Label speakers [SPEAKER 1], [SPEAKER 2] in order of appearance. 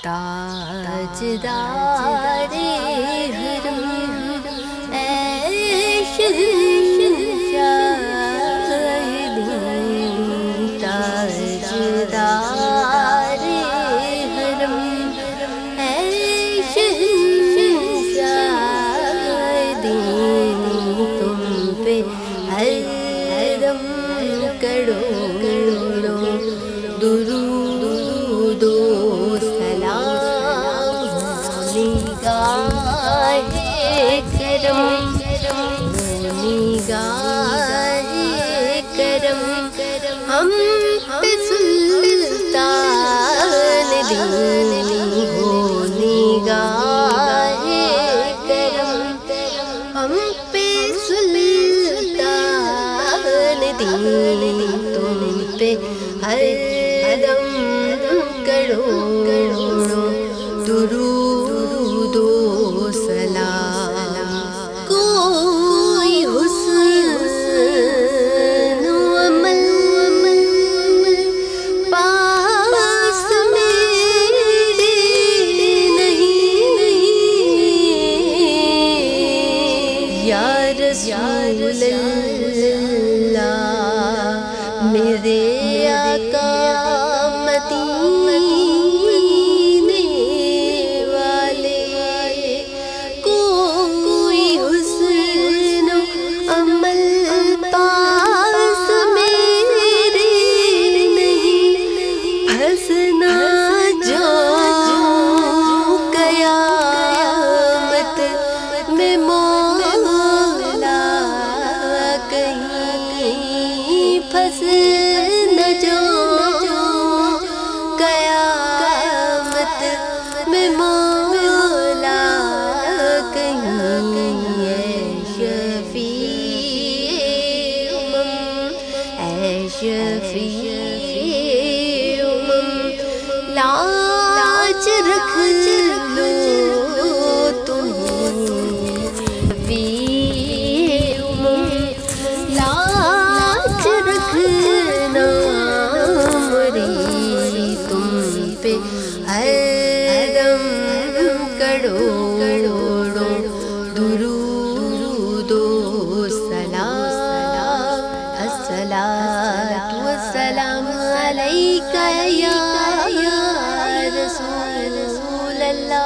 [SPEAKER 1] تاجدار حرم اے شہنشاہ دین، تاجدار حرم اے شہنشاہ دین، تم پہ ہر دم کروڑوں درود و سلام، نگاہ کرم نگاہ کرم ہم پہ سلطان دین ہو، نگاہ کرم ہم پہ سلطان دین، تم پہ ہر دم کروڑوں درود و سلام، کوئی حسن و عمل پاس میرے نہیں، یا رسول اللہ میرے آقا مدینے والے، کوئی حسن و عمل پاس میرے نہیں، پھنس نہ جاؤں قیامت میں مولا کہیں، پھنس نہ جاؤں قیامت میں مولا کہیں، اے شفیع امم اے شفیع امم لاج رکھ لو تم، شفیع امم لاج رکھنا مری، تم پہ ہر دم کروڑوں درود و سلام، الصلاۃ والسلام علیک یا رسول اللہ،